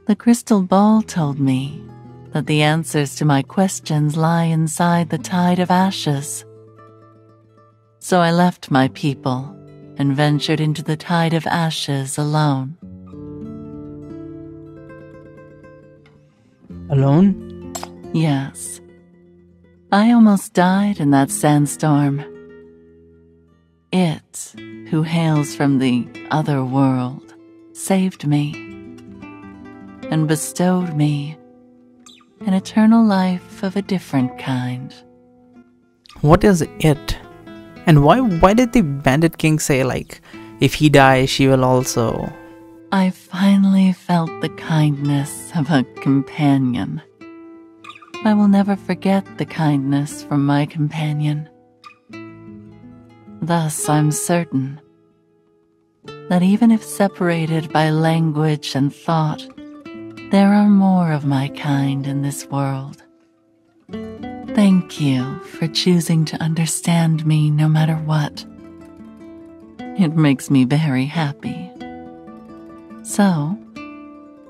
The crystal ball told me that the answers to my questions lie inside the tide of ashes. So I left my people and ventured into the tide of ashes alone. Alone? Yes. I almost died in that sandstorm. It, who hails from the other world, saved me and bestowed me an eternal life of a different kind. What is it? And why did the Bandit King say, like, if he dies, she will also... I finally felt the kindness of a companion. I will never forget the kindness from my companion. Thus, I'm certain that even if separated by language and thought, there are more of my kind in this world. Thank you for choosing to understand me no matter what. It makes me very happy. So,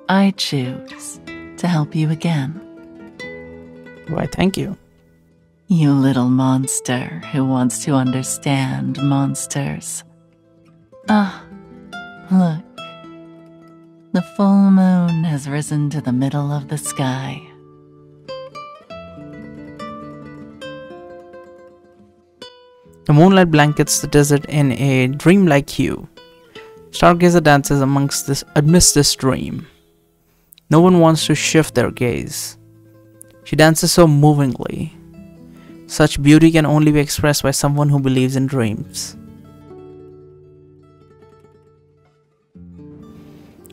I choose to help you again. Why, thank you. You little monster who wants to understand monsters. Ah, look. The full moon has risen to the middle of the sky. The moonlight blankets the desert in a dreamlike hue. Stargazer dances amidst this dream. No one wants to shift their gaze. She dances so movingly. Such beauty can only be expressed by someone who believes in dreams.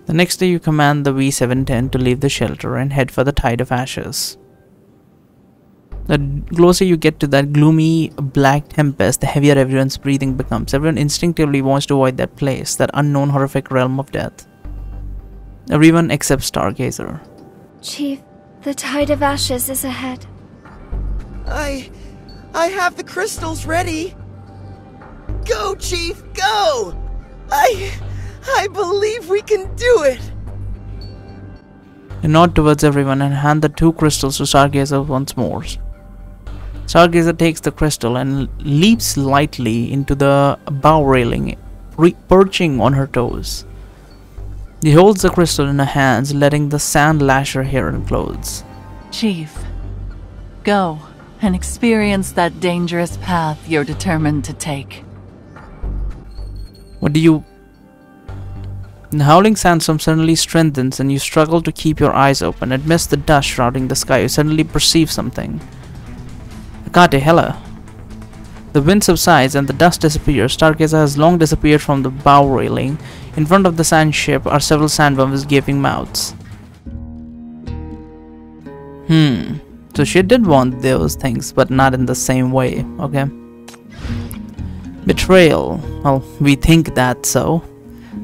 The next day you command the V710 to leave the shelter and head for the Tide of Ashes. The closer you get to that gloomy black tempest, the heavier everyone's breathing becomes. Everyone instinctively wants to avoid that place, that unknown horrific realm of death. Everyone except Stargazer. Chief, the Tide of Ashes is ahead. I have the crystals ready. Go, Chief, go! I believe we can do it! You nod towards everyone and hand the 2 crystals to Stargazer once more. Stargazer takes the crystal and leaps lightly into the bow railing, perching on her toes. She holds the crystal in her hands, letting the sand lash her hair and clothes. Chief, go and experience that dangerous path you're determined to take. What do you... The howling sandstorm suddenly strengthens and you struggle to keep your eyes open. Amidst the dust shrouding the sky, you suddenly perceive something. Akate Hella. The wind subsides and the dust disappears. Stargazer has long disappeared from the bow railing. In front of the sand ship are several sandworms gaping mouths. So she did want those things, but not in the same way, okay? Betrayal. Well, we think that so.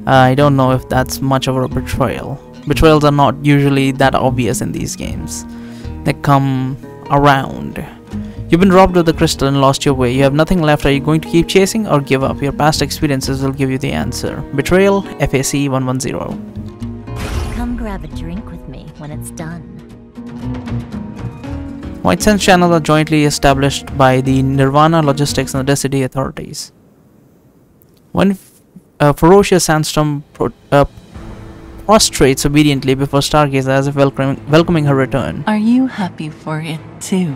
I don't know if that's much of a betrayal. Betrayals are not usually that obvious in these games. They come around. You've been robbed of the crystal and lost your way. You have nothing left. Are you going to keep chasing or give up? Your past experiences will give you the answer. Betrayal, FAC 110. Come grab a drink with me when it's done. White Sands channels are jointly established by the Nirvana Logistics and the Decity authorities. When a ferocious sandstorm prostrates obediently before Stargazer as if welcoming her return. Are you happy for it too?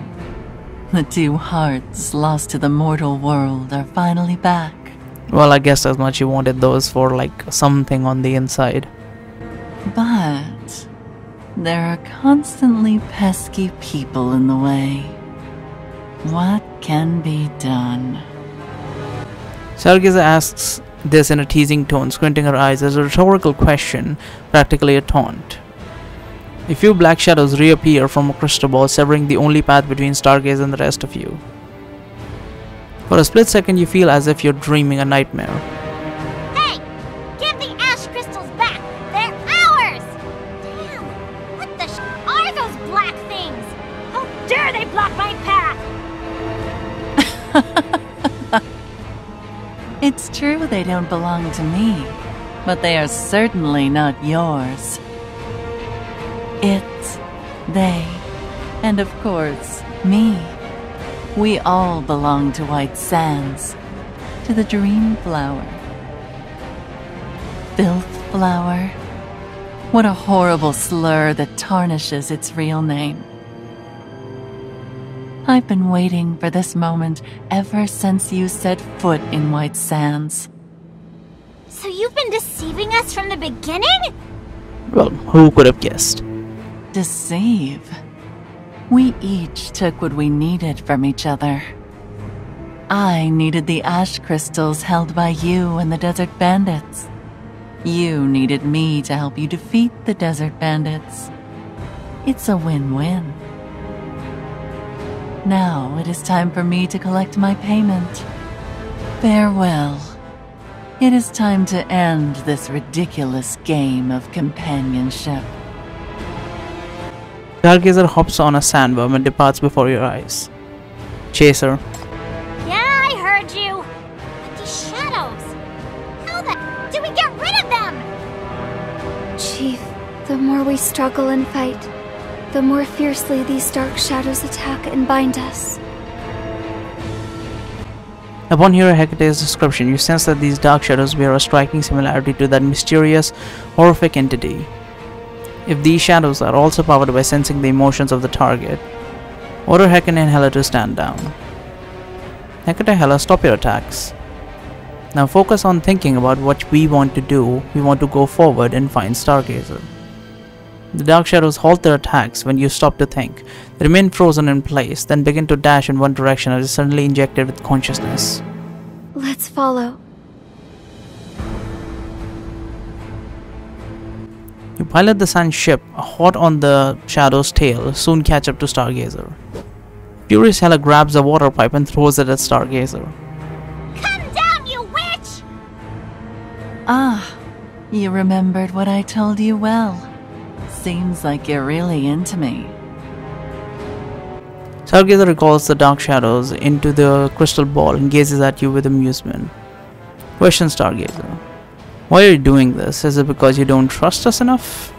The 2 hearts lost to the mortal world are finally back. Well, I guess as much you wanted those for like something on the inside. But there are constantly pesky people in the way. What can be done? Stargazer asks this in a teasing tone, squinting her eyes as a rhetorical question, practically a taunt. A few black shadows reappear from a crystal ball, severing the only path between Stargazer and the rest of you. For a split second, you feel as if you're dreaming a nightmare. Hey! Give the ash crystals back! They're ours! Damn! What the are those black things? How dare they block my path! It's true they don't belong to me, but they are certainly not yours. It, they, and of course, me. We all belong to White Sands, to the Dream Flower. Filth Flower? What a horrible slur that tarnishes its real name. I've been waiting for this moment ever since you set foot in White Sands. So you've been deceiving us from the beginning? Well, who could have guessed? Deceive? We each took what we needed from each other. I needed the ash crystals held by you and the desert bandits. You needed me to help you defeat the desert bandits. It's a win-win. Now it is time for me to collect my payment. Farewell. It is time to end this ridiculous game of companionship. Stargazer hops on a sandworm and departs before your eyes. Chaser. Yeah, I heard you. But these shadows, how the do we get rid of them? Chief, the more we struggle and fight, the more fiercely these dark shadows attack and bind us. Upon hearing Hecate's description, you sense that these dark shadows bear a striking similarity to that mysterious, horrific entity. If these shadows are also powered by sensing the emotions of the target, order Hecate and Hela to stand down. Hecate and Hela, stop your attacks. Now focus on thinking about what we want to do. We want to go forward and find Stargazer. The dark shadows halt their attacks when you stop to think. They remain frozen in place, then begin to dash in one direction as suddenly injected with consciousness. Let's follow. You pilot the sun ship, hot on the shadow's tail, soon catch up to Stargazer. Furious Hela grabs a water pipe and throws it at Stargazer. Come down, you witch! Ah, you remembered what I told you well. Seems like you're really into me. Stargazer recalls the dark shadows into the crystal ball and gazes at you with amusement. Question Stargazer. Why are you doing this? Is it because you don't trust us enough?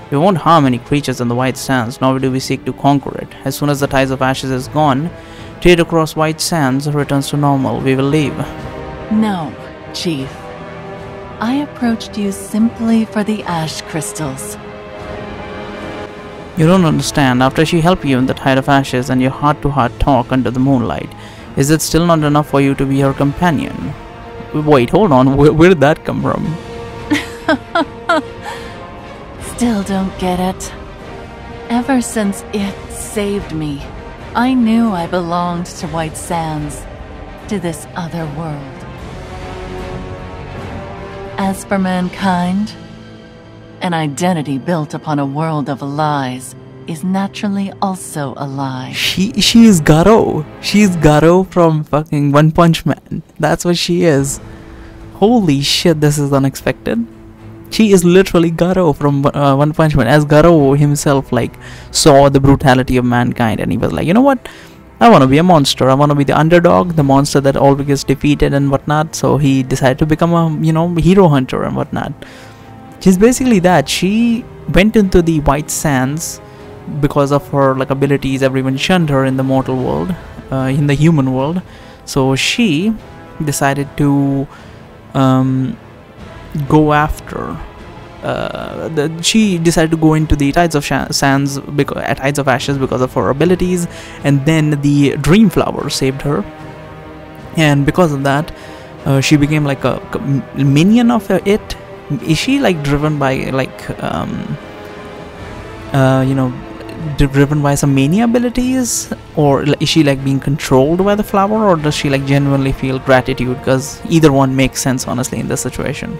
We won't harm any creatures in the White Sands, nor do we seek to conquer it. As soon as the Tides of Ashes is gone, trade across White Sands returns to normal, we will leave. No, Chief. I approached you simply for the ash crystals. You don't understand. After she helped you in the Tide of Ashes and your heart-to-heart talk under the moonlight, is it still not enough for you to be her companion? Wait, hold on. Where did that come from? Still don't get it. Ever since it saved me, I knew I belonged to White Sands, to this other world. As for mankind, an identity built upon a world of lies is naturally also a lie. She is Garo. She is Garo from fucking One Punch Man. That's what she is. Holy shit, this is unexpected. She is literally Garo from One Punch Man. As Garo himself like saw the brutality of mankind and he was like, you know what? I want to be a monster. I want to be the underdog, the monster that always gets defeated and whatnot. So he decided to become a, hero hunter and whatnot. She's basically that. She went into the White Sands because of her abilities. Everyone shunned her in the mortal world, in the human world. So she decided to go after. She decided to go into the Tides of Sands, Tides of Ashes, because of her abilities, and then the Dream Flower saved her, and because of that, she became like a minion of it. Is she driven by driven by some mania abilities, or is she being controlled by the flower, or does she genuinely feel gratitude? Because either one makes sense honestly in this situation.